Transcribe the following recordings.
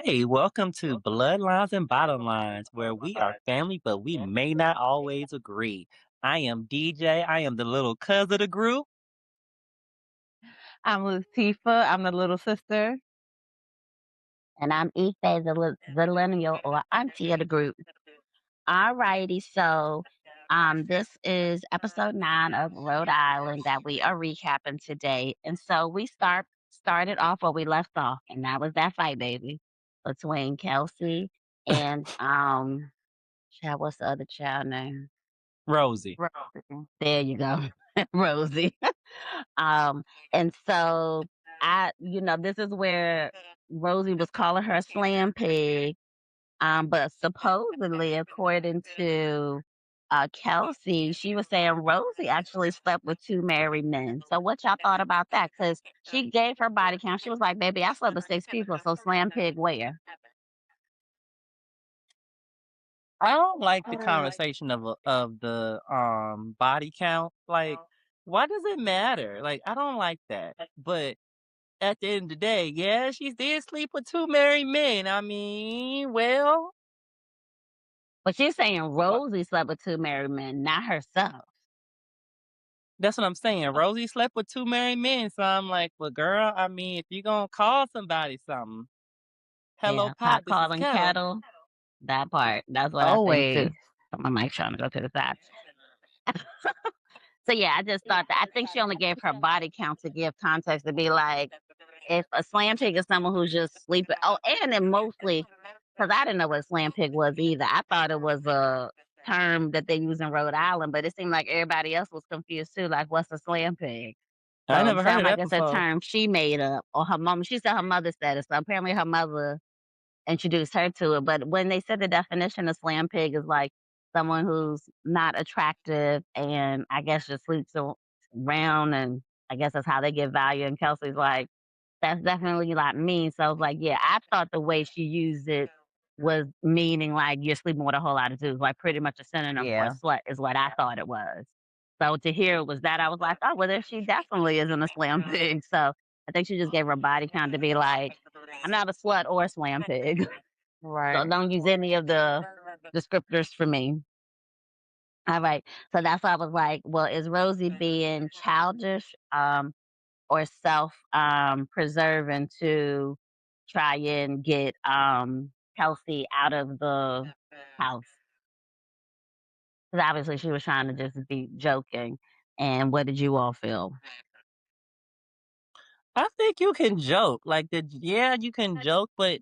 Hey, welcome to Bloodlines and Bottom Lines, where we are family, but we may not always agree. I am DJ. I am the little cousin of the group. I'm Latifah. I'm the little sister. And I'm Ife, the millennial or auntie of the group. Alrighty, so this is episode 9 of Rhode Island that we are recapping today. And so we started off where we left off, and that was that fight, baby, between Kelsey and child, what's the other child name? Rosie. Rosie. There you go. Rosie. Um, and so this is where Rosie was calling her a slam pig. But supposedly, according to Kelsey, she was saying Rosie actually slept with two married men. So what y'all thought about that? Because she gave her body count. She was like, "Baby, I slept with 6 people. So slam pig where?" I don't like the conversation of the body count. Like, why does it matter? Like, I don't like that. But at the end of the day, yeah, she did sleep with two married men. I mean, well, But she's saying wha- Rosie slept with two married men, not herself. that's what I'm saying. Rosie slept with two married men, so I'm like, well, girl, I mean, if you're gonna call somebody something. Hello, Yeah, pot. pot This is calling kettle. kettle. That part. That's what I think too. Always. My mic's trying to go to the side. So yeah, I just thought that I think she only gave her body count to give context to be like, if a slam pig is someone who's just sleeping. Oh, and then mostly because I didn't know what a slam pig was either. I thought it was a term that they use in Rhode Island, but it seemed like everybody else was confused too. Like, what's a slam pig? I So it never heard sounds of like that it's a before. term she made up, or her mom. She said her mother said it. So apparently her mother introduced her to it. But when they said the definition of slam pig is like someone who's not attractive and I guess just sleeps around, and I guess that's how they get value. And Kelsey's like, that's definitely not me. So I was like, yeah, I thought the way she used it was meaning like you're sleeping with a whole lot of dudes, like pretty much a synonym for a Yeah. slut is what I thought it was. So to hear it was that, I was like, oh, well, there she definitely isn't a slam pig. So I think she just gave her body count to be like, I'm not a slut or a slam pig. So Right. don't use any of the descriptors for me. All right. So that's why I was like, well, is Rosie being childish or self preserving to try and get Kelsey out of the house? Because obviously she was trying to just be joking. And what did you all feel? I think you can joke. Like yeah, you can joke, but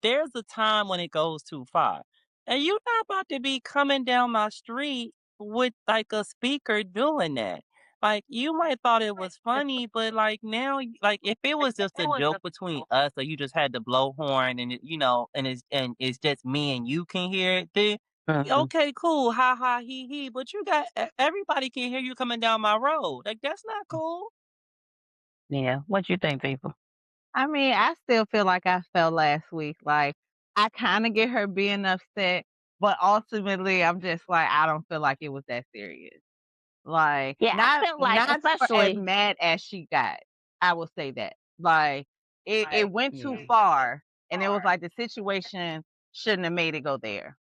there's a time when it goes too far. And you're not about to be coming down my street with like a speaker doing that. Like you might thought it was funny, but like now, like if it was just a joke between us, or you just had the blow horn and and it's just me and you can hear it, then Mhm. okay, cool, ha ha he. But everybody can hear you coming down my road. Like that's not cool. Yeah. What you think, people? I mean, I still feel like I felt last week. Like, I kind of get her being upset, but ultimately, I'm just like, I don't feel like it was that serious. Like, Yeah, I not feel like, not for as especially, mad as she got. I will say that. Like, it went too yeah. far, and it was like the situation shouldn't have made it go there.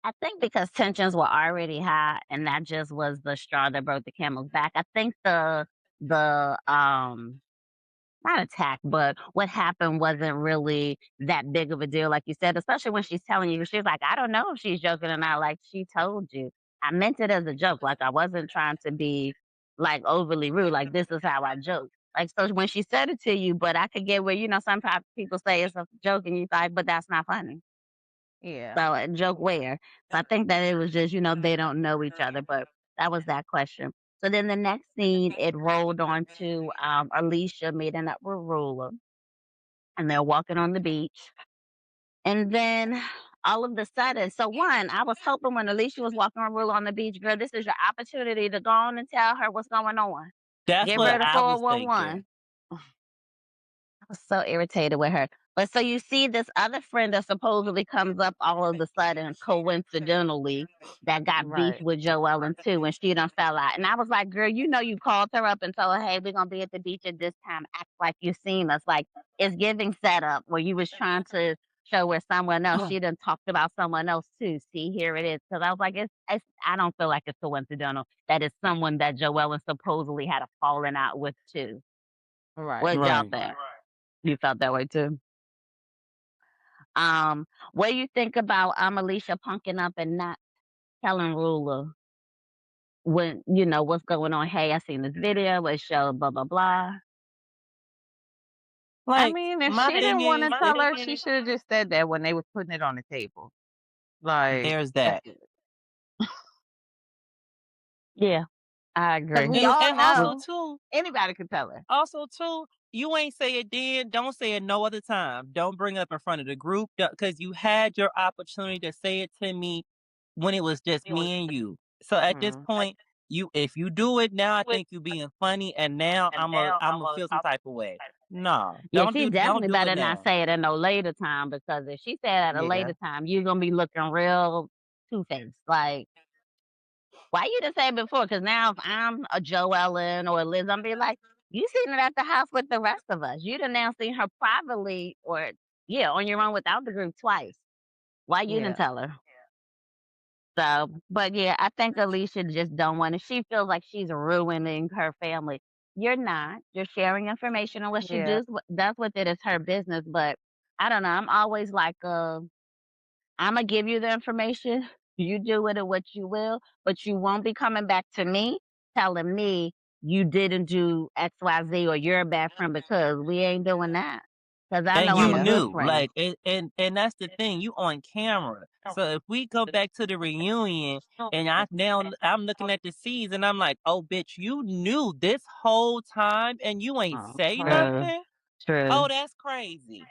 I think because tensions were already high and that just was the straw that broke the camel's back. I think the not attack, but what happened wasn't really that big of a deal, like you said, especially when she's telling you, she's like, I don't know if she's joking or not. Like she told you. I meant it as a joke. Like I wasn't trying to be like overly rude. Like this is how I joke. Like so when she said it to you, but I could get where, sometimes people say it's a joke and you like, but that's not funny. Yeah. So a joke where. So I think that it was just, they don't know each other, but that was that question. So then the next scene, it rolled on to Alicia meeting up with Ruler, and they're walking on the beach. And then all of a sudden, so one, I was hoping when Alicia was walking on Ruler on the beach, girl, this is your opportunity to go on and tell her what's going on. That's Give what her the I was thinking. 411. I was so irritated with her. But so you see this other friend that supposedly comes up all of a sudden, coincidentally, that got beef Right. with Joellen too, and she done fell out. And I was like, girl, you know you called her up and told her, hey, we're gonna be at the beach at this time. Act like you seen us. Like it's giving setup where you was trying to show where someone else. She done talked about someone else too. See, here it is. Because I was like, it's I don't feel like it's coincidental that it's someone that Joellen supposedly had a falling out with too. Right. What did y'all Right. think? You felt that way too? What do you think about Alicia punking up and not telling Ruler when you know what's going on? Hey, I seen this video, it showed blah blah blah. I Like, mean, if my she thing didn't want is, to tell her, she should have just said that when they was putting it on the table. Like, there's that. Yeah, I because agree. we And all and also know too, anybody could tell her. you ain't say it then, don't say it no other time. Don't bring it up in front of the group because you had your opportunity to say it to me when it was just me and you. So at this Mm. point, if you do it now, I think you being funny, and now I'm a feel some type of way. Nah, Yeah, she don't definitely do it better not now. say it at no later time because if she said at a Yeah. later time, you're gonna be looking real two faced. Like, why you didn't say it before? Because now if I'm a Joellen or a Liz, I'm be like, you seen it at the house with the rest of us. You done now seen her privately or yeah on your own without the group twice. Why you didn't Yeah. tell her? So, but yeah, I think Alicia just don't want to. She feels like she's ruining her family. You're not. You're sharing information, and what she Yeah. does with it is her business. But I don't know. I'm always like, I'm gonna give you the information. You do with it what you will, but you won't be coming back to me telling me you didn't do X, Y, Z, or you're a bad friend because we ain't doing that. Because I And know you I'm a Yeah. good knew, friend. like, and that's the thing. You on camera, so if we go back to the reunion, and I'm looking at the scenes, and I'm like, oh, bitch, you knew this whole time, and you ain't Oh, say Right. true, nothing. true. Oh, that's crazy.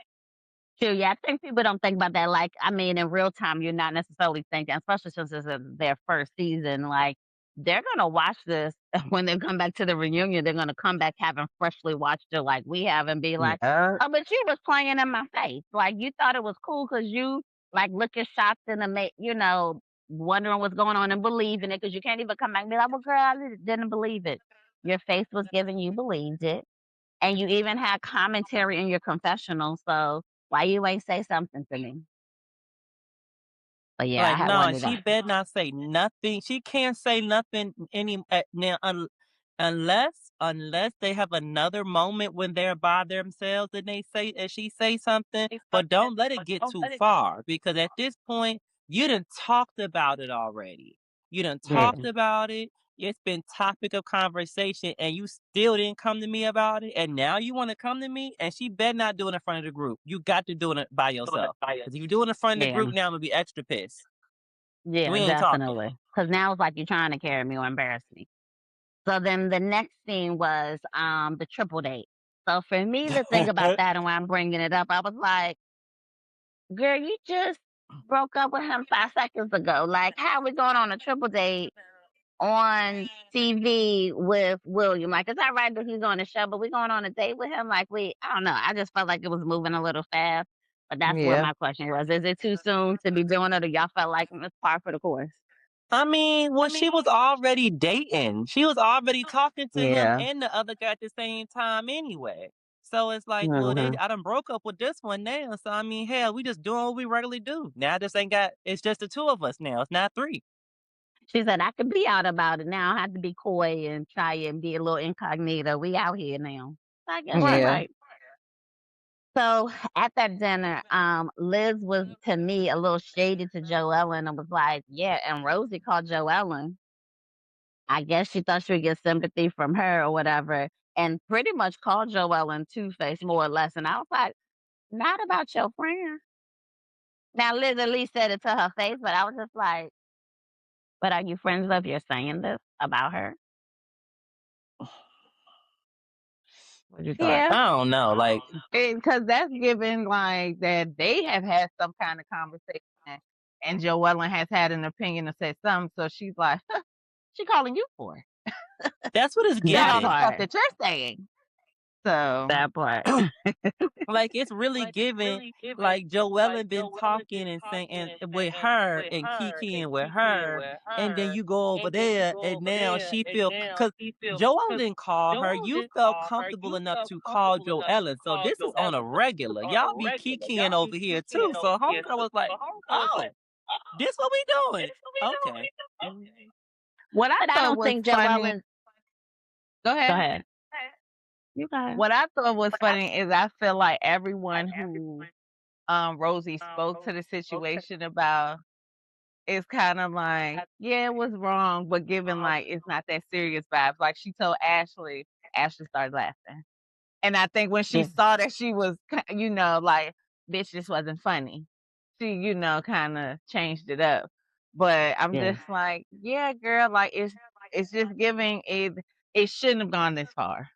True, yeah, I think people don't think about that. Like, I mean, in real time, you're not necessarily thinking, especially since this is their first season. Like, they're gonna watch this when they come back to the reunion. They're gonna come back having freshly watched it, like we have, and be like, Yeah. "Oh, but you was playing in my face. Like, you thought it was cool because you like looking shocked and wondering what's going on and believing it because you can't even come back and be like, well, girl, I didn't believe it. Your face was giving you believed it." And you even had commentary in your confessional, so why you ain't say something to me? But yeah, I Like, had no, wondered she that. better not say nothing. She can't say nothing now unless they have another moment when they're by themselves and she say something, but don't let it get too far because at this point you done talked about it already. You done Yeah. talked about it. It's been topic of conversation and you still didn't come to me about it. And now you want to come to me and she better not do it in front of the group. You got to do it by yourself. Because if you do it in front of the Yeah. group now, I'm gonna be extra pissed. Yeah, We ain't talking. definitely. Because now it's like you're trying to carry me or embarrass me. So then the next scene was the triple date. So for me to think about that and why I'm bringing it up, I was like, girl, you just broke up with him 5 seconds ago. Like, how are we going on a triple date on TV with William? Like, it's all right that he's on the show, but we going on a date with him? Like, I don't know. I just felt like it was moving a little fast. But that's what Yeah. my question was. Is it too soon to be doing it, or y'all felt like it's par for the course? I mean, well, she was already dating. She was already talking to him Yeah. and the other guy at the same time anyway. So it's like, well, Hmm. I done broke up with this one now. So I mean, hell, we just doing what we regularly do. Now this ain't got it's just the two of us now. It's not three. She said, I could be out about it now. I have to be coy and try and be a little incognito. We out here now. I guess you're Right. Yeah. right. So at that dinner, Liz was to me a little shady to Joellen and was like, yeah, and Rosie called Joellen. I guess she thought she would get sympathy from her or whatever, and pretty much called Joellen Two Face more or less. And I was like, not about your friend. Now Liz at least said it to her face, but I was just like, but are you friends if you're saying this about her? What you thought? Yeah. I don't know. Like Because that's given like that they have had some kind of conversation, and Joellen has had an opinion or said something. So she's like, she calling you for that's what it's not all That the given. stuff part. that you're saying. So That part. Like, it's really giving, like, Joellen been talking and saying and with her and kikiing with her, and then you go over there, and now she feel because Joellen didn't call her. You felt comfortable enough to call Joellen, so this is on a regular. Y'all be kikiing over here too. So homegirl was like, "Oh, this what we doing? Okay." what I But I thought don't was think funny. Joellen. Go Go ahead. ahead. You go ahead. What I thought was funny is I feel like everyone who Rosie spoke to the situation about is kind of like, yeah, it was wrong, but given like it's not that serious vibes. Like she told Ashley, Ashley started laughing. And I think when she Yeah. saw that she was, like, bitch, this wasn't funny, she, kind of changed it up. But I'm Yeah. just like, yeah, girl, like it's just giving it. It shouldn't have gone this far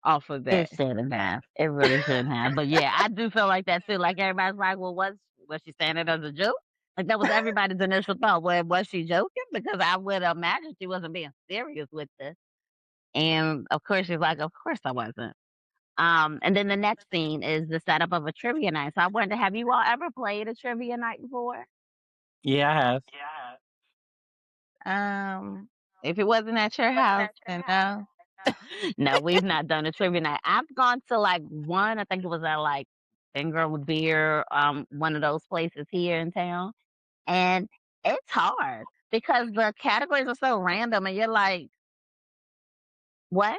off of that. It shouldn't have. It really shouldn't have. But yeah, I do feel like that too. Like everybody's like, well, was she saying it as a joke? Like that was everybody's initial thought. Well, was she joking? Because I would imagine she wasn't being serious with this. And of course she's like, of course I wasn't. And then the next scene is the setup of a trivia night. So I wonder, have you all ever played a trivia night before? Yeah, I have. If it wasn't at your house, then no. No, we've not done a trivia night. I've gone to like one, I think it was at like Finger with Beer, one of those places here in town. And it's hard because the categories are so random and you're like, what?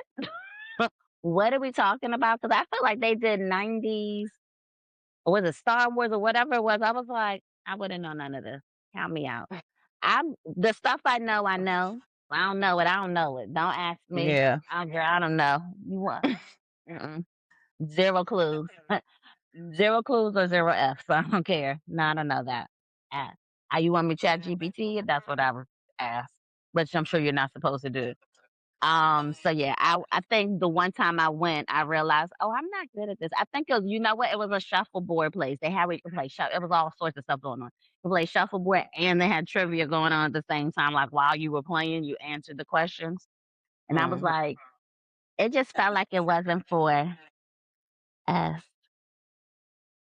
What are we talking about? Because I feel like they did 90s, or was it Star Wars or whatever it was? I was like, I wouldn't know none of this. Count me out. I'm the stuff I know, I know. If I don't know it, I don't know it. Don't ask me. Yeah. Girl, I don't know. You what? Mm-mm. Zero clues. Zero clues or zero F's. I don't care. No, I don't know that. Ask. You want me to chat GPT? That's what I would ask. Which I'm sure you're not supposed to do. So yeah, I think the one time I went, I realized, oh, I'm not good at this. I think it was, you know what? It was a shuffleboard place. They had where you could play It was all sorts of stuff going on. You could play shuffleboard and they had trivia going on at the same time. Like while you were playing, you answered the questions. And I was Mhm. like, it just felt like it wasn't for us.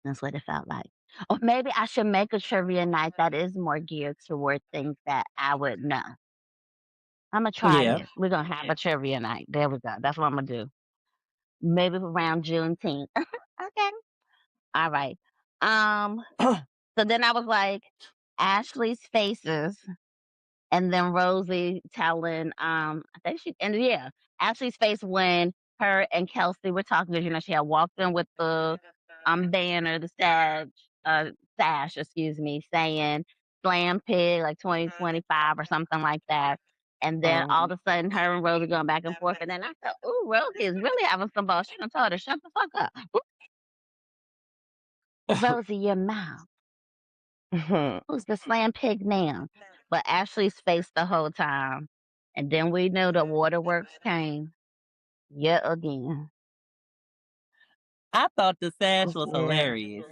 That's what it felt like. Or maybe I should make a trivia night that is more geared toward things that I would know. I'm gonna try Yeah. it. We're gonna have a trivia night. There we go. That's what I'm gonna do. Maybe around Juneteenth. Okay. All right. Um, so then I was like, Ashley's faces, and then Rosie telling, I think she, and yeah, Ashley's face when her and Kelsey were talking, because she had walked in with the banner, the sash, excuse me, saying Slam Pig like 2025 or something like that. And then all Mhm. of a sudden, her and Rosie going back and forth. And then I said, "Ooh, Rosie is really having some ball." She done told her, "Shut the fuck up, Rosie, your mouth. Who's the Slam Pig now?" But Ashley's face the whole time. And then we knew the waterworks came yet again. I thought the sash was Yeah. hilarious.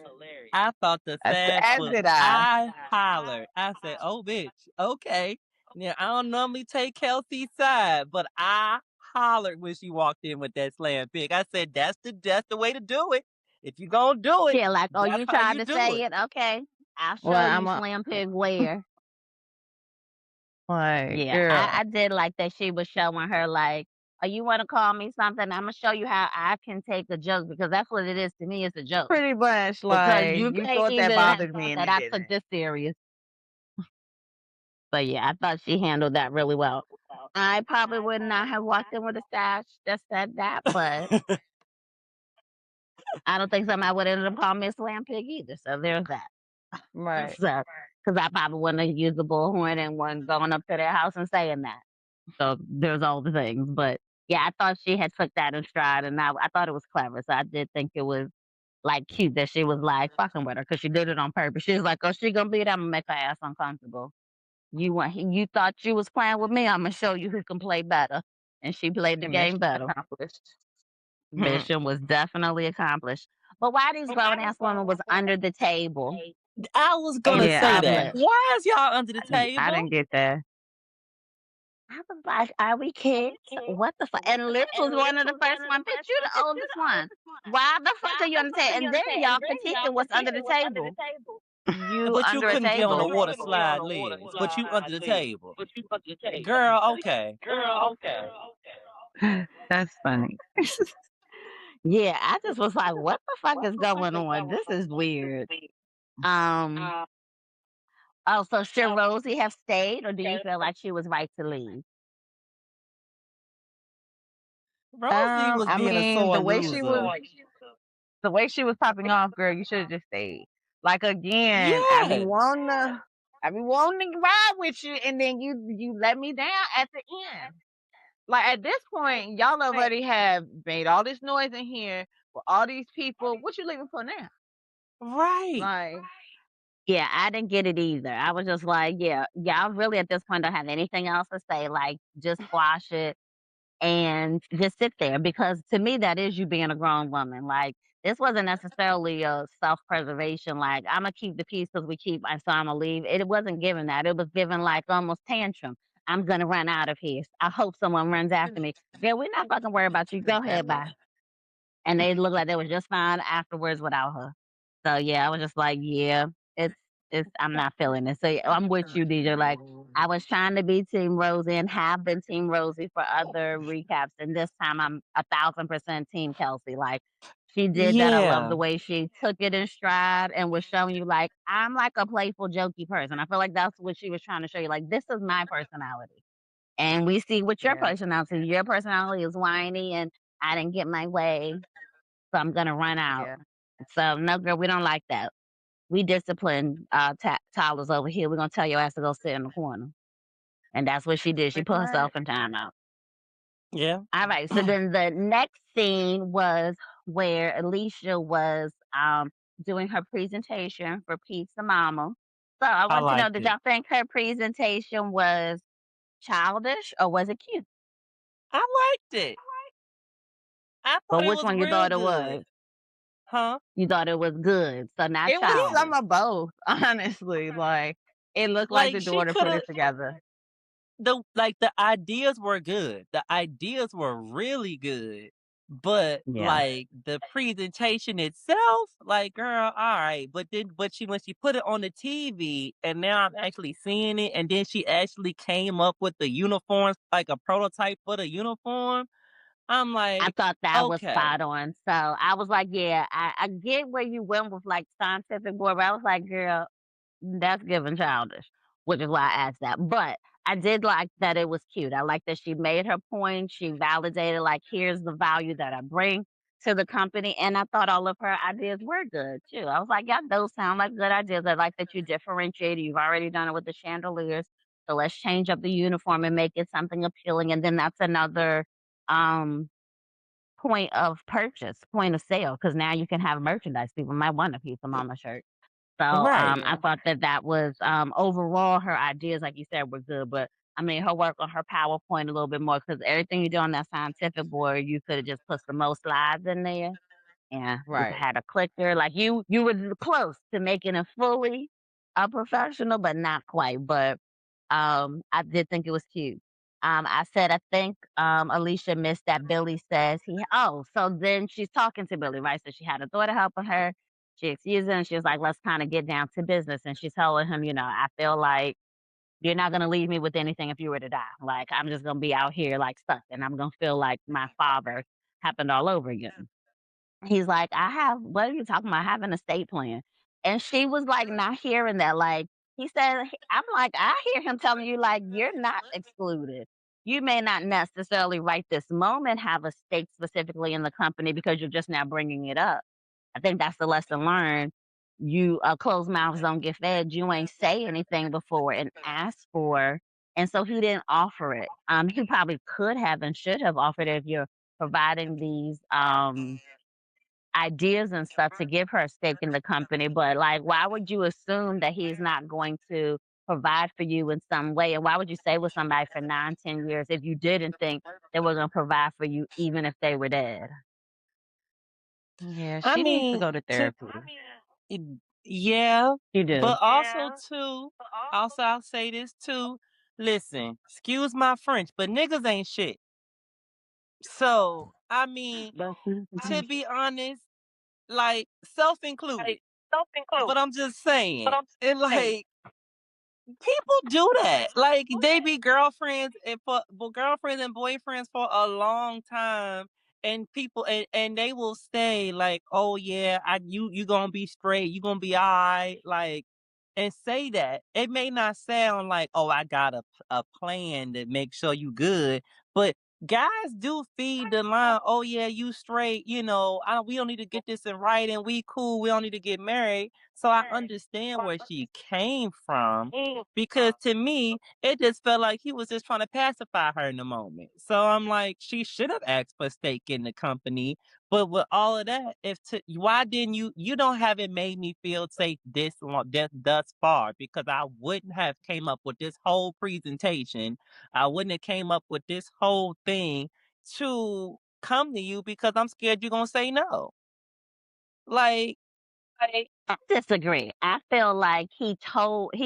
I thought the sash As was did I. I hollered. I said, "Oh, bitch, okay." Now, I don't normally take Kelsey's side, but I hollered when she walked in with that slam pig. I said, that's the way to do it. If you gonna do it, Yeah, like, oh, that's you how tried you to do say it. it? Okay. I'll Well, show I'm you Slam Pig where. like, Yeah, girl, I did like that she was showing her like, oh, you want to call me something? I'm gonna show you how I can take a joke because that's what it is to me. It's a joke pretty much because like you you can't thought that even have bothered me thought and that it I took didn't. this serious. But yeah, I thought she handled that really well. I probably would not have walked in with a sash that said that, but I don't think somebody would end up calling me a slam pig either. So there's that. Right. So, because I probably wouldn't have used the bullhorn and wasn't going up to their house and saying that. So there's all the things. But yeah, I thought she had took that in stride, and I thought it was clever. So I did think it was like cute that she was like fucking with her because she did it on purpose. She was like, "Oh, she gonna be there. I'm gonna make her ass uncomfortable. You thought you was playing with me? I'm gonna show you who can play better." And she played the And game mission better. accomplished. Mission was definitely accomplished. But why these grown ass women was under the table I was gonna in Yeah, say I that. public? didn't Why is y'all under the I table? didn't get that. I was like, "Are we kids? What the fuck?" And Liz was one of the first one. Bitch, you the oldest one. Why the fuck are you on the table? And then y'all critiquing what's under the table. You But you under a couldn't get on the table. water slide, Liz. But you under the table. Girl, okay. That's funny. Yeah, I just was like, "What the fuck is going on? This is weird." Um. Oh, so should Rosie have stayed, or do you feel like she was right to leave? Rosie was I being a mean, sore loser. the way she was popping off, girl, you should have just stayed. Like again, Yes. I be wanting to ride with you, and then you let me down at the end. Like at this point, y'all already have made all this noise in here with all these people. What you leaving for now? Right. Like, Yeah, I didn't get it either. I was just like, "Yeah, y'all really at this point don't have anything else to say. Like, just squash it and just sit there." Because to me, that is you being a grown woman. Like, this wasn't necessarily a self-preservation. Like, I'm gonna keep the peace because we keep, so I'm gonna leave. It wasn't given that. It was given like almost tantrum. I'm gonna run out of here. I hope someone runs after me. Yeah, we're not fucking worried about you. Go ahead, bye. And they looked like they was just fine afterwards without her. So yeah, I was just like, yeah, it's I'm not feeling it. So yeah, I'm with you, DJ. Like I was trying to be Team Rosie and have been Team Rosie for other recaps, and this time I'm 1,000% Team Kelsey. Like she did that. I love Yeah. the way she took it in stride and was showing you like I'm like a playful, jokey person. I feel like that's what she was trying to show you. Like this is my personality, and we see what your yeah, personality. Your personality is whiny, and I didn't get my way, so I'm gonna run out. yeah, So no, girl, we don't like that. We discipline Tyler's over here. We're gonna tell your ass to go sit in the corner, and that's what she did. She pretty put much. herself in timeout. Yeah. All right. So then the next scene was where Alicia was doing her presentation for Pizza Mama. So I I want to know, liked did it. y'all think her presentation was childish or was it cute? I liked it. I But thought it which was one you real thought it good. was? Huh? You thought it was good, so not It was childish. some Yeah. of both, honestly. Like it looked like Like the she daughter could put have it together. the ideas were good. The ideas were really good. But Yeah. like the presentation itself, like girl, all right. But she when she put it on the TV and now I'm actually seeing it and then she actually came up with the uniforms, like a prototype for the uniform. I'm I like, thought that was okay. spot on. So I was like, yeah, I get where you went with like scientific board, but I was like, girl, that's giving childish, which is why I asked that. But I did like that it was cute. I like that she made her point. She validated, like, here's the value that I bring to the company. And I thought all of her ideas were good too. I was like, yeah, those sound like good ideas. I like that you differentiated. You've already done it with the chandeliers. So let's change up the uniform and make it something appealing. And then that's another um point of purchase, point of sale, because now you can have merchandise. People might want a piece of mama shirt. So, Right. I Yeah, thought that that was, overall, her ideas, like you said, were good, but, I mean, her work on her PowerPoint a little bit more because everything you do on that scientific board, you coulda just put some more slides in there. Yeah, you right. had a clicker, like, you were close to making it fully a professional, but not quite, but, I did think it was cute. I said, I think, Alicia missed that Billy says so then she's talking to Billy, right? So she had a daughter helping her. She excused him, and she was like, "Let's kinda get down to business," and she's telling him, "I feel like you're not gonna leave me with anything if you were to die. Like, I'm just gonna be out here, like, stuck, and I'm gonna feel like my father happened all over again." He's like, what are you talking about? I have an estate plan. And she was like, not hearing that. Like, he said, I'm like, I hear him telling you, like, you're not excluded. You may not necessarily right this moment have a stake specifically in the company because you're just now bringing it up. I think that's the lesson learned. You closed mouths don't get fed. You ain't say anything before and asked for. And so he didn't offer it. He probably could have and should have offered it if you're providing these ideas and stuff to give her a stake in the company, but, like, why would you assume that he's not going to provide for you in some way? And why would you stay with somebody for 9, 10 years if you didn't think they were gonna provide for you even if they were dead? Yeah, I she needs to mean, go to to therapy. it- yeah, You do. but also too, also I'll say this too. Listen, excuse my French, but niggas ain't shit. So, I mean, to be honest, like, self-included, but I'm just saying, and, like, people do that. Like, they be girlfriends and girlfriends and boyfriends for a long time, and people and they will say like, "Oh yeah, you gonna be straight, you gonna be alright," like, and say that. It may not sound like, "Oh, I got a plan to make sure you good," but guys do feed the line, "Oh yeah, you straight, we don't need to get this in writing. We cool. We don't need to get married." So I understand where she came from, because to me, it just felt like he was just trying to pacify her in the moment. So I'm like, she should have asked for stake in the company. But with all of that, why didn't you don't haven't made me feel safe this long, thus far, because I wouldn't have came up with this whole presentation. I wouldn't have came up with this whole thing to come to you, because I'm scared you're gonna say no. Like, I disagree. I feel like he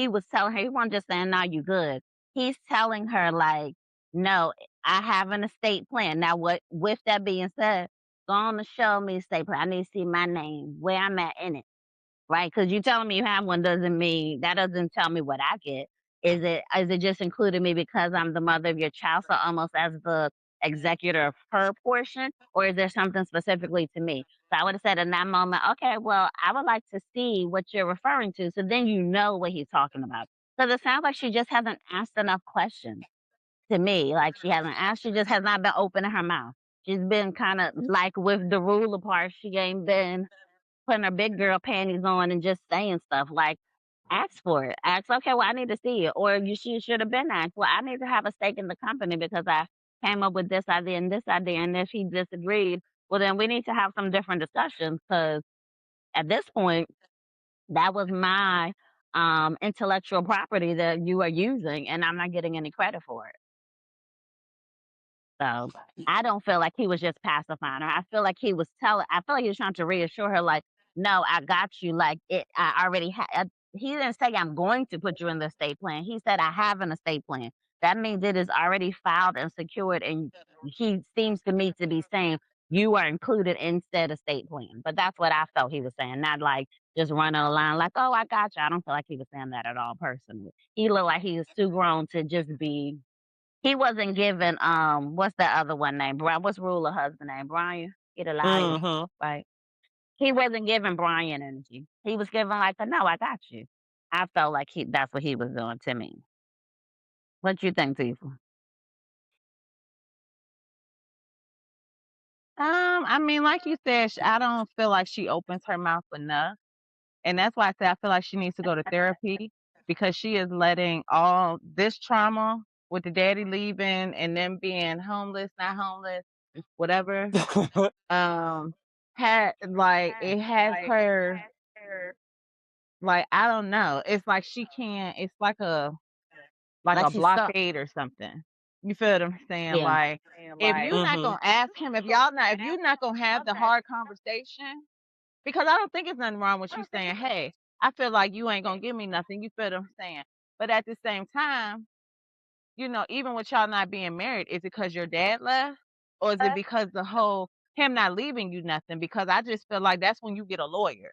was telling her, he wasn't just saying, no, you good. He's telling her, like, no, I have an estate plan. Now, with that being said, go on to show me estate plan. I need to see my name, where I'm at in it. Right? Because you telling me you have one doesn't mean that doesn't tell me what I get. Is it just including me because I'm the mother of your child, so almost as the executor of her portion, or is there something specifically to me? So I would have said in that moment, okay, well, I would like to see what you're referring to, so then you know what he's talking about. Because it sounds like she just hasn't asked enough questions to me. Like she hasn't asked, she just has not been opening her mouth. She's been kind of like with the ruler part. She ain't been putting her big girl panties on and just saying stuff like, ask for it. Ask, okay, well, I need to see it. Or she should have been asked, well, I need to have a stake in the company because I came up with this idea and this idea. And if he disagreed, well, then we need to have some different discussions because at this point, that was my intellectual property that you are using and I'm not getting any credit for it. So I don't feel like he was just pacifying her. I feel like he was trying to reassure her, like, no, I got you. Like I already had, he didn't say I'm going to put you in the estate plan. He said, I have an estate plan. That means it is already filed and secured. And he seems to me to be saying you are included in said estate plan. But that's what I felt he was saying, not like just running a line like, oh, I got you. I don't feel like he was saying that at all personally. He looked like he was too grown to just be he wasn't given, what's that other one named? What's Ruler husband name? Brian? Get a liar, mm-hmm. right? He wasn't giving Brian energy. He was giving like a no, I got you. I felt like that's what he was doing to me. What you think, people? I mean, like you said, I don't feel like she opens her mouth enough. And that's why I say I feel like she needs to go to therapy because she is letting all this trauma with the daddy leaving and them being homeless, not homeless, whatever, had like it has her like I don't know. It's like she can't it's like Like a she's stuck. blockade or something. You feel what I'm saying? Yeah. Like if you're not Mm-hmm. gonna ask him, if you're not gonna have the hard conversation, because I don't think it's nothing wrong with you saying, "Hey, I feel like you ain't gonna give me nothing." You feel what I'm saying? But at the same time, even with y'all not being married, is it because your dad left, or is it because the whole him not leaving you nothing? Because I just feel like that's when you get a lawyer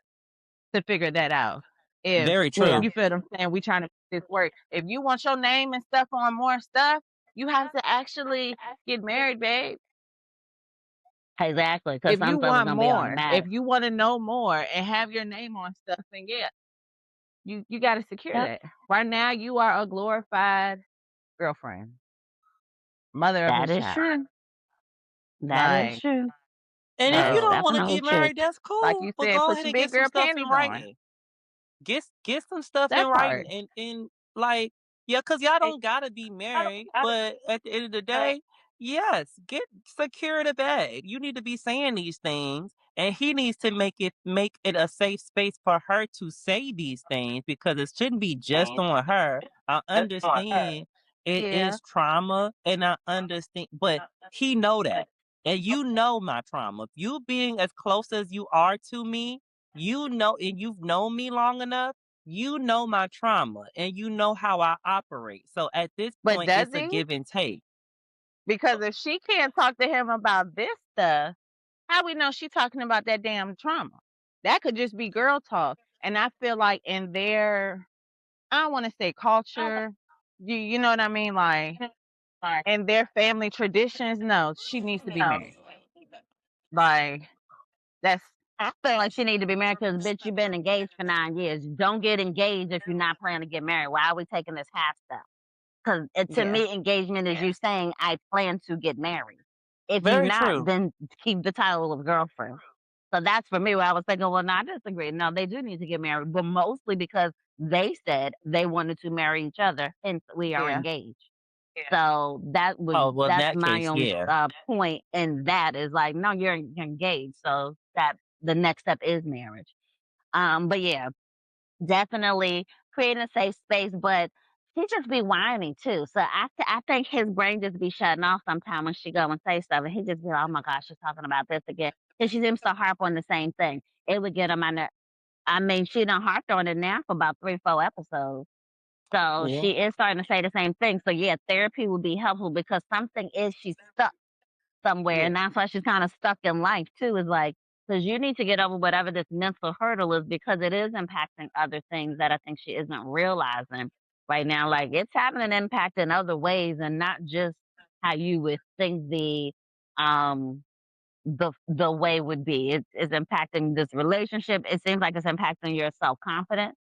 to figure that out. If Very Yeah. true. you feel what I'm saying, we trying to make this work. If you want your name and stuff on more stuff, you have to actually get married, babe. Exactly. Because If you some stuff is want gonna be more, if automatic. you want to know more and have your name on stuff, then yeah, you got to secure Yep. that. Right now, you are a glorified girlfriend, mother of That his is child. true. That is Like, true. And if That you is so don't want to definitely get true. married, that's like cool. you But said, go put ahead your and big get some girl stuff in panties on. writing. Get some stuff in That writing, part. and like, yeah, cause y'all don't gotta be married, but at the end of the day, yes, secure the bag. You need to be saying these things, and he needs to make it a safe space for her to say these things, because it shouldn't be just on her. I understand it Yeah. is trauma, and I understand, but he know that. And you know my trauma. You being as close as you are to me, and you've known me long enough, you know my trauma and you know how I operate. So at this But point, does it's a he? give and take. Because if she can't talk to him about this stuff, how we know she talking about that damn trauma? That could just be girl talk. And I feel like in their, I don't want to say culture, you know what I mean? Like in their family traditions, no, she needs to be married. Like that's I feel like she need to be married because, bitch, you've been engaged for 9 years. Don't get engaged if you're not planning to get married. Why are we taking this half step? Because to yeah, me, engagement is you saying, I plan to get married. If you're Very not, true. then keep the title of girlfriend. So that's for me where I was thinking, well, no, I disagree. No, they do need to get married, but mostly because they said they wanted to marry each other, hence we are yeah, engaged. So Oh, well, in that's that my case, own yeah. point, and that is like, no, you're engaged. So that the next step is marriage. But yeah, definitely creating a safe space, but he just be whining too. So I think his brain just be shutting off sometime when she go and say stuff, and he just be like, "Oh my gosh, she's talking about this again," because she seems to harp on the same thing. It would get him on the. I mean, she done harped on it now for about 3, 4 episodes. So Yeah. she is starting to say the same thing. So yeah, therapy would be helpful because something is she's stuck somewhere, Yeah. and that's why she's kind of stuck in life too. Is like because you need to get over whatever this mental hurdle is because it is impacting other things that I think she isn't realizing right now. Like it's having an impact in other ways, and not just how you would think um the way would be. It's impacting this relationship. It seems like it's impacting your self confidence.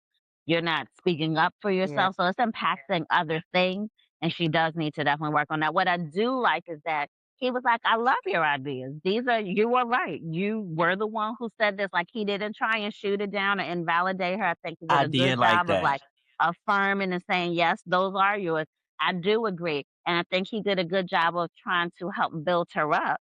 You're not speaking up for yeah, yourself, so it's impacting other things. And she does need to definitely work on that. What I do like is that he was like, "I love your ideas. These are you were right. You were the one who said this." Like he didn't try and shoot it down or invalidate her. I think he did I a good did like job of that. like affirming and saying, "Yes, those are yours." I do agree, and I think he did a good job of trying to help build her up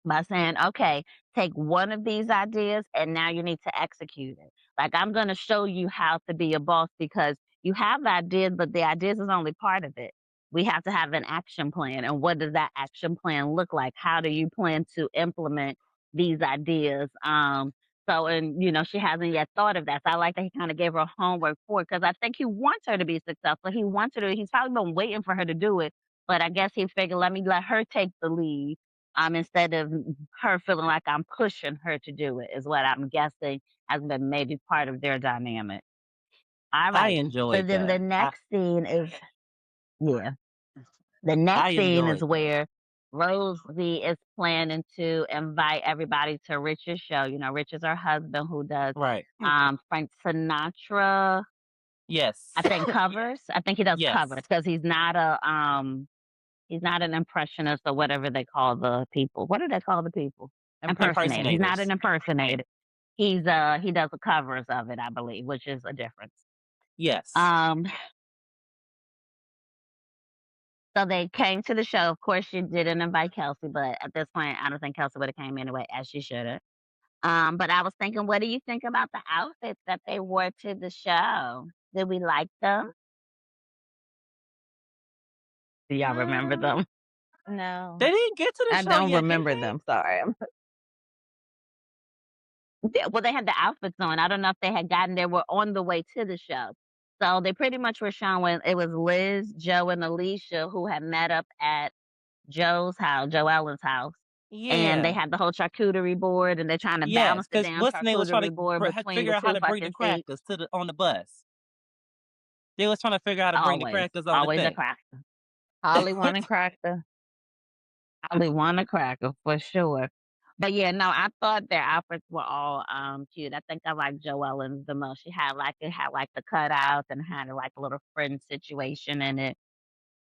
by saying, okay, take one of these ideas and now you need to execute it. Like, I'm going to show you how to be a boss because you have ideas, but the ideas is only part of it. We have to have an action plan. And what does that action plan look like? How do you plan to implement these ideas? And she hasn't yet thought of that. So I like that he kind of gave her homework for it because I think he wants her to be successful. He wants her to, he's probably been waiting for her to do it. But I guess he figured, let me let her take the lead instead of her feeling like I'm pushing her to do it, is what I'm guessing has been maybe part of their dynamic. All I right. So enjoyed then the that. next scene is, yeah, the I next scene is enjoyed that. where Rosie is planning to invite everybody to Rich's show. You know, Rich is her husband who does Right. Frank Sinatra, I Yes. think covers. I think he does covers Yes. because he's not an impressionist or whatever they call the people. What do they call the people? Impersonator. He's not an Impersonators. impersonator. He does the covers of it, I believe, which is a difference. Yes. Um, so they came to the show. Of course, she didn't invite Kelsey, but at this point, I don't think Kelsey would have came anyway, as she should have. But I was thinking, what do you think about the outfits that they wore to the show? Did we like them? Do y'all remember um, them? no, They didn't get to the I show don't yet, did remember they? them. Sorry. Yeah, well, they had the outfits on. I don't know if they had gotten they were on the way to the show. So they pretty much were showing it was Liz, Joe, and Alicia who had met up at Joe's house, Joe Ellen's house. And they Yeah. had the whole charcuterie board and they're trying to Yes, balance the because damn what's the name was trying to charcuterie board between figure the out how two to bring the fucking seats. crackers to the on the bus. They was trying to figure out how to bring the Always. crackers on the Always a thing. cracker. Holly wanted cracker. Holly want a cracker for sure. But yeah, no, I thought their outfits were all cute. I think I like Joe Ellen's the most. She had like it had like the cutouts and had like a little friend situation in it.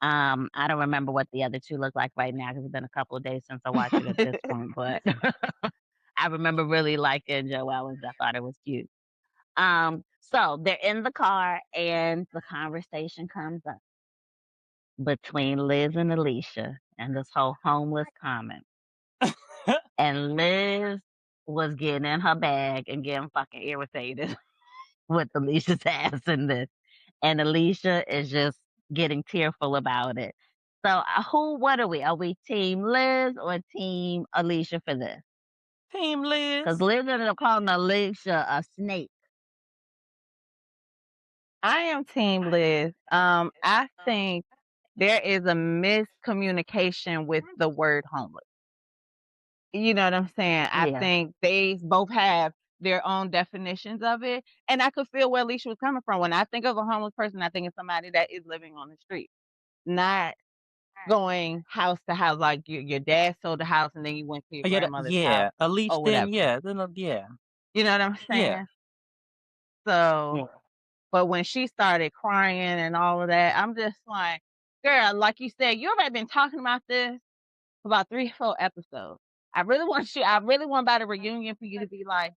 I don't remember what the other two look like right now because it's been a couple of days since I watched it at this point, but I remember really liking Joe Ellen's. I thought it was cute. So they're in the car and the conversation comes up between Liz and Alicia and this whole homeless comment. And Liz was getting in her bag and getting fucking irritated with Alicia's ass in this. And Alicia is just getting tearful about it. So, what are we? Are we team Liz or team Alicia for this? Team Because Liz. Liz ended up calling Alicia a snake. I am team Liz. I think there is a miscommunication with the word homeless. You know what I'm saying? I Yeah. think they both have their own definitions of it, and I could feel where Alicia was coming from. When I think of a homeless person, I think of somebody that is living on the street, not going house to house like your dad sold the house and then you went to your Yeah, grandmother's house yeah, at least or then, whatever. yeah, then, yeah, You know what I'm yeah. saying? So, Yeah. but when she started crying and all of that, I'm just like, girl, like you said, you already been talking about this for about 3, 4 episodes. I really want by the reunion for you to be like,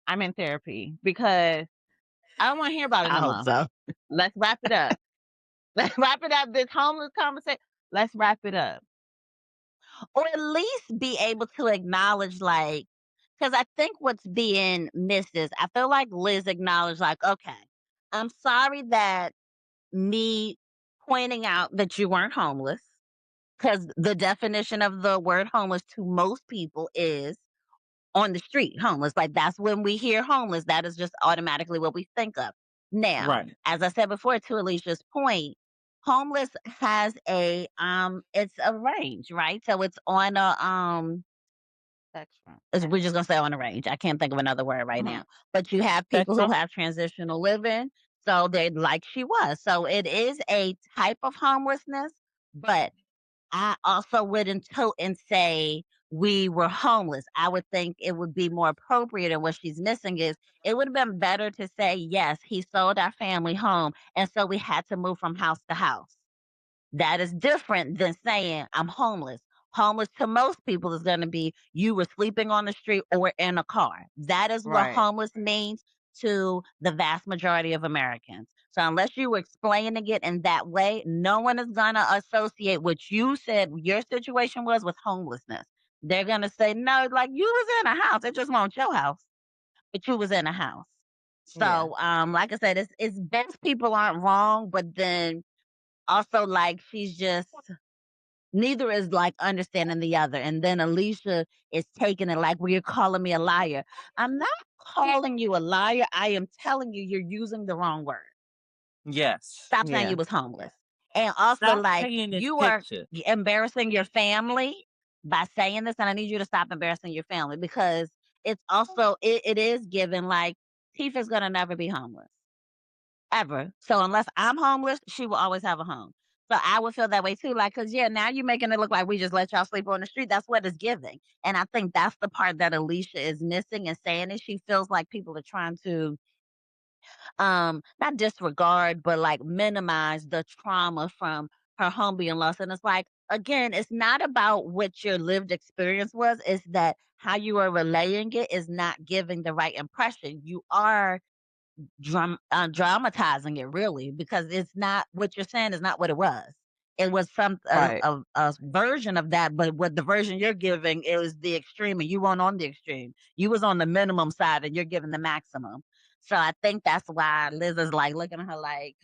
I'm in therapy because I don't want to hear about it I no hope more. so. Let's wrap it up. Let's wrap it up. This homeless conversation. Let's wrap it up. Or at least be able to acknowledge, like, because I think what's being missed is I feel like Liz acknowledged, like, okay, I'm sorry that me pointing out that you weren't homeless, because the definition of the word homeless to most people is on the street homeless. Like, that's when we hear homeless, that is just automatically what we think of. Now, Right. as I said before, to Alicia's point, homeless has it's a range, right? So it's on Spectrum. we're just gonna say on a range. I can't think of another word right Mhm. now. But you have people who Spectrum? have transitional living, so they like she was. So it is a type of homelessness, but I also wouldn't tote and say we were homeless. I would think it would be more appropriate, and what she's missing is it would have been better to say, yes, he sold our family home, and so we had to move from house to house. That is different than saying I'm homeless. Homeless to most people is going to be you were sleeping on the street or in a car. That is what Right. homeless means to the vast majority of Americans. So unless you were explaining it in that way, no one is going to associate what you said your situation was with homelessness. They're going to say, no, like you was in a house. It just wasn't your house, but you was in a house. Yeah. So, like I said, it's best people aren't wrong, but then also like she's just neither is like understanding the other. And then Alicia is taking it like, well, you're calling me a liar. I'm not calling you a liar. I am telling you you're using the wrong word. Yes. Stop saying Yeah. you was homeless. And also Stop like painting this you are picture. embarrassing your family by saying this. And I need you to stop embarrassing your family because it's also it is given like Tifa's gonna never be homeless. Ever. So unless I'm homeless, she will always have a home. So I would feel that way too. Like, cause yeah, now you're making it look like we just let y'all sleep on the street. That's what it's giving. And I think that's the part that Alicia is missing and saying it. She feels like people are trying to not disregard, but like minimize the trauma from her home being lost. And it's like, again, it's not about what your lived experience was, it's that how you are relaying it is not giving the right impression. You are dramatizing it really because it's not what you're saying is not what it was. It was some Right. a version of that, but what the version you're giving is the extreme, and you weren't on the extreme. You was on the minimum side, and you're giving the maximum. So I think that's why Liz is like looking at her like,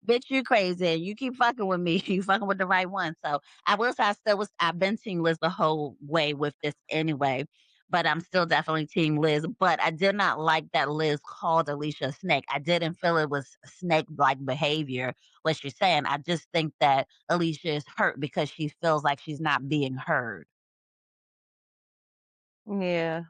"Bitch, you crazy. And you keep fucking with me. You fucking with the right one." So I will say I still was. I've been team Liz the whole way with this anyway, but I'm still definitely team Liz. But I did not like that Liz called Alicia a snake. I didn't feel it was snake like behavior, what she's saying. I just think that Alicia is hurt because she feels like she's not being heard. Yeah.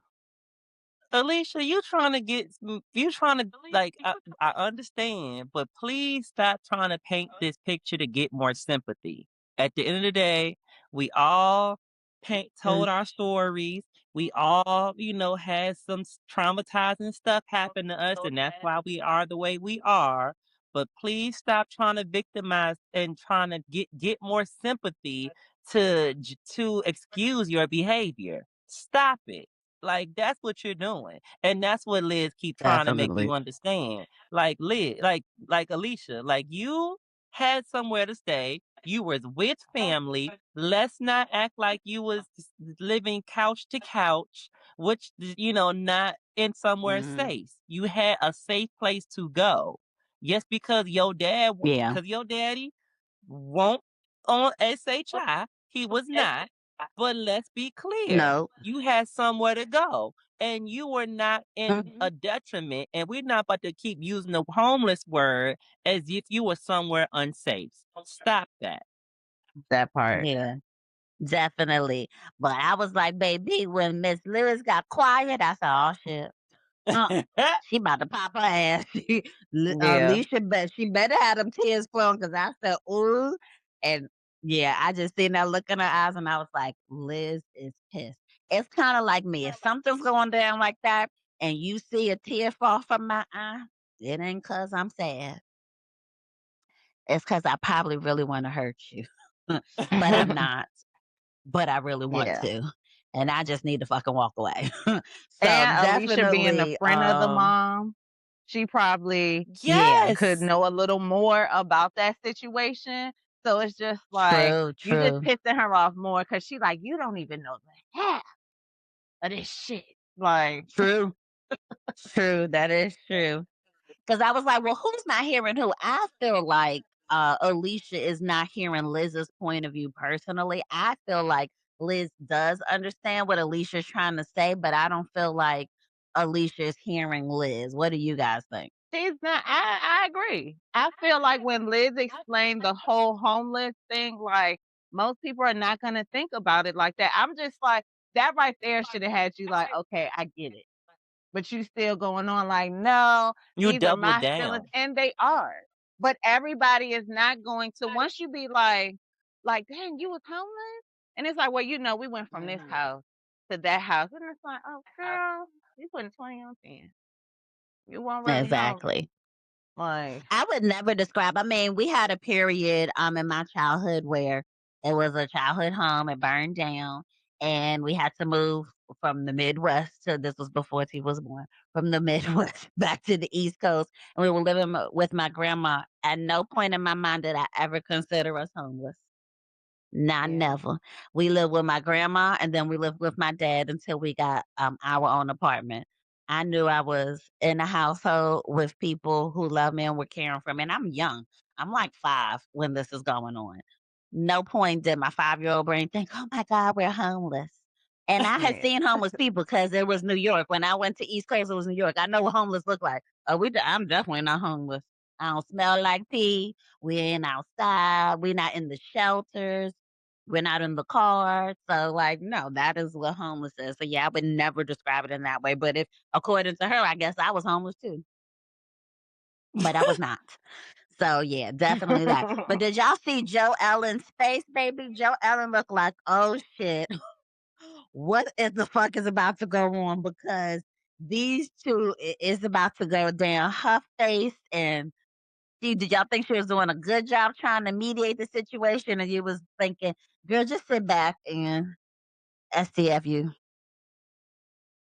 Alicia, you trying to like I understand, but please stop trying to paint this picture to get more sympathy. At the end of the day, we all Mm. told our stories. We all, had some traumatizing stuff happen to us, and that's why we are the way we are. But please stop trying to victimize and trying to get more sympathy to excuse your behavior. Stop it. Like, that's what you're doing, and that's what Liz keep trying to make you Definitely. understand. Like, Liz like Alicia, like, you had somewhere to stay, you was with family, let's not act like you was living couch to couch, which, not in somewhere Hmm. safe. You had a safe place to go. Yes, because your dad Yeah. because your daddy won't on SHI, he was not, but let's be clear, No. you had somewhere to go. and you were not in Mhm. a detriment, and we're not about to keep using the homeless word as if you were somewhere unsafe. Stop that. That part. Yeah, definitely. But I was like, baby, when Miss Lewis got quiet, I said, oh shit. Uh, she about to pop her ass. Yeah. Alicia, she better have them tears flowing because I said, ooh. And yeah, I just seen that look in her eyes and I was like, Liz is pissed. It's kind of like me. If something's going down like that and you see a tear fall from my eye, it ain't because I'm sad. It's because I probably really want to hurt you. But I'm not. But I really want Yeah. to. And I just need to fucking walk away. So And Alicia being the definitely, friend of the mom, she probably yeah. could Yes. know a little more about that situation. So it's just like True, you just true, pissing her off more because she like, you don't even know the half of this shit. Like, true, true. That is true. Because I was like, well, who's not hearing who? I feel like Alicia is not hearing Liz's point of view personally. I feel like Liz does understand what Alicia's trying to say, but I don't feel like Alicia is hearing Liz. What do you guys think? she's not. I agree. I feel like when Liz explained the whole homeless thing, like most people are not gonna think about it like that. I'm just like that right there should have had you like, okay, I get it. But you still going on like, no, You these are double my feelings, down. and they are. But everybody is not going to once you be like, dang, you was homeless, and it's like, well, we went from this house to that house, and it's like, oh, girl, you putting 20 on 10. You weren't really homeless, Exactly. like, I would never describe. I mean, we had a period in my childhood where it was a childhood home. It burned down, and we had to move from the Midwest. So this was before T was born. From the Midwest back to the East Coast, and we were living with my grandma. At no point in my mind did I ever consider us homeless. Not yeah. never. We lived with my grandma and then we lived with my dad until we got our own apartment. I knew I was in a household with people who love me and were caring for me. And I'm young. I'm like 5 when this is going on. No point did my 5-year-old brain think, oh my God, we're homeless. And I had Yeah. seen homeless people because it was New York. When I went to East Coast, it was New York. I know what homeless look like. Oh, I'm definitely not homeless. I don't smell like pee. We ain't outside. We're not in the shelters. We're not in the car. So, like, no, that is what homeless is. So, yeah, I would never describe it in that way. But if, according to her, I guess I was homeless too, but I was not. So, yeah, definitely that. But did y'all see Joe Ellen's face, baby? Joe Ellen looked like, oh shit, what is the fuck is about to go on? Because these two is about to go down. Her face and did y'all think she was doing a good job trying to mediate the situation? And you was thinking, girl, just sit back and STFU.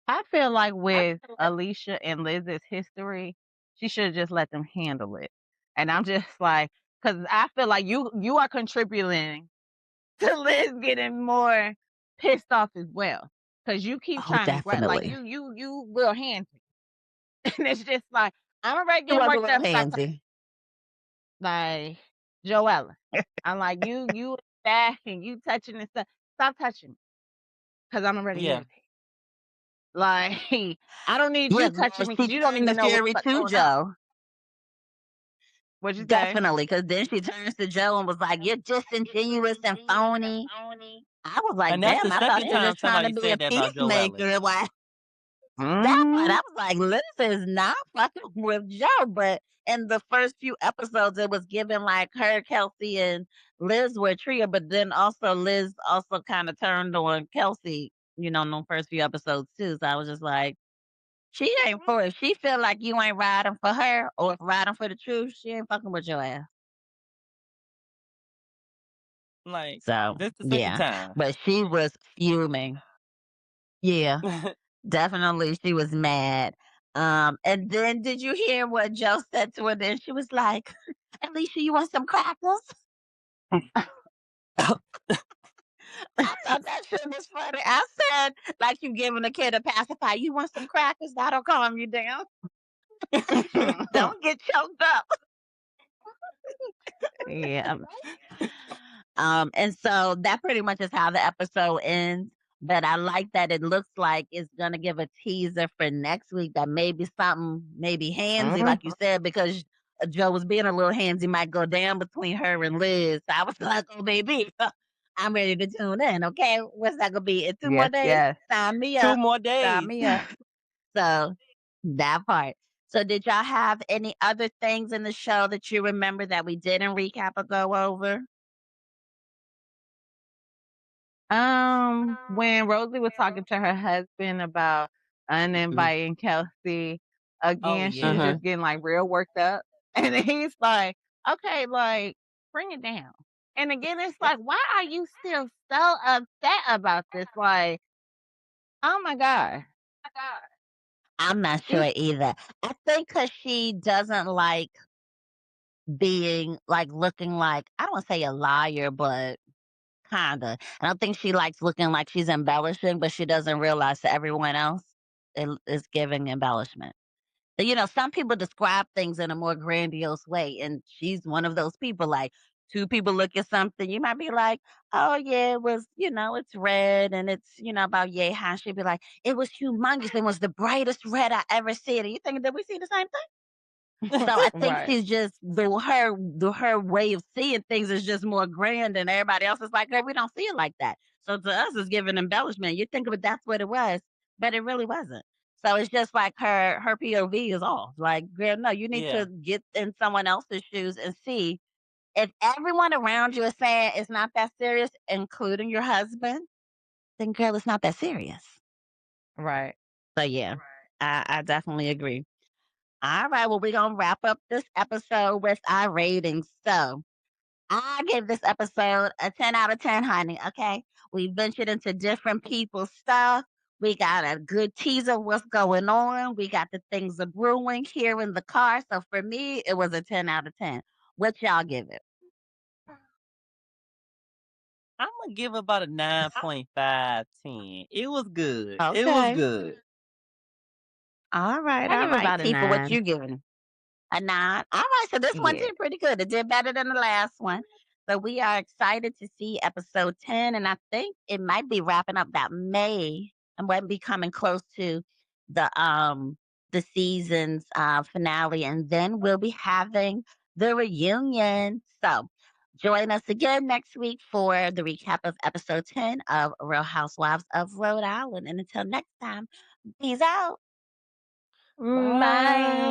I feel like with Alicia and Liz's history, she should have just let them handle it. And I'm just like, because I feel like you are contributing to Liz getting more pissed off as well. Because you keep Oh, trying to like definitely. you real handsy. And it's just like, I'm already She getting was a worked little up. Stop handsy. like Joella. I'm like, you back and you touching and stuff. Stop touching because I'm already Yeah. irritated. Like, I don't need you Look, girl, touching me she because you don't turned even to know what's Fury too, going on. Joe. What'd you say? Definitely, because then she turns to Joe and was like, "You're disingenuous and phony." I was like, And that's "Damn, the I thought second she was time just trying to somebody be a said that about Joe peacemaker." Ellen. Like that part, Hmm. I was like, "Liz is not fucking with Joe." But in the first few episodes, it was given like her, Kelsey, and Liz were a trio. But then also Liz also kind of turned on Kelsey, in the first few episodes too. So I was just like. She ain't for it. She feel like you ain't riding for her or riding for the truth. She ain't fucking with your ass. Like, So this the second yeah, time. but she was fuming. Yeah, definitely, she was mad. And then did you hear what Joe said to her? Then she was like, "Alicia, you want some crackers?" I thought that shit was funny. I said, like you giving a kid a pacifier. You want some crackers? That'll calm you down. Don't get choked up. Yeah. And so that pretty much is how the episode ends. But I like that it looks like it's gonna give a teaser for next week that maybe something maybe handsy, Mm, like you said, because Joe was being a little handsy, might go down between her and Liz. So I was like, oh baby, I'm ready to tune in. Okay, what's that gonna be in 2 more yes, days? yes. Sign me 2 up. more Sign days. me up. So that part. So did y'all have any other things in the show that you remember that we didn't recap or go over? When Rosie was talking to her husband about Mhm. uninviting Kelsey, Oh, again, she was yeah. Mhm. just getting like real worked up. And he's like, okay, like, bring it down. And again, it's like, why are you still so upset about this? Like, oh my God. I'm not You sure either. I think because she doesn't like being like looking like I don't wanna say a liar, but kinda. I don't think she likes looking like she's embellishing, but she doesn't realize to everyone else it is giving embellishment. So, some people describe things in a more grandiose way, and she's one of those people. Like, two people look at something, you might be like, "Oh yeah, it was, it's red and it's, about yay high." She'd be like, "It was humongous. It was the brightest red I ever seen." And you thinking, did we see the same thing? So I think right. she's just the her way of seeing things is just more grand, and everybody else is like, "Girl, we don't see it like that." So to us, it's giving embellishment. You think of it, that's what it was, but it really wasn't. So it's just like her POV is off. Like, girl, no, you need Yeah. to get in someone else's shoes and see if everyone around you is saying it's not that serious, including your husband. Then, girl, it's not that serious. Right. So yeah, I definitely agree. All right, well, we're gonna wrap up this episode with our ratings. So I gave this episode a 10 out of 10, honey. Okay. We ventured into different people's stuff. We got a good teaser of what's going on. We got the things are brewing here in the car. So for me, it was a 10 out of 10. What y'all give it? Imma give about a 9.5/10. It was good. It was Okay. good. All right. I All give right. about a Tifa, what 9. you giving? A 9. All right, so this one Yeah. did pretty good. It did better than the last one. So we are excited to see episode 10, and I think it might be wrapping up that May and might be coming close to the season's finale, and then we'll be having the reunion. So join us again next week for the recap of episode 10 of Real Housewives of Rhode Island. And until next time, peace out. Bye. Bye.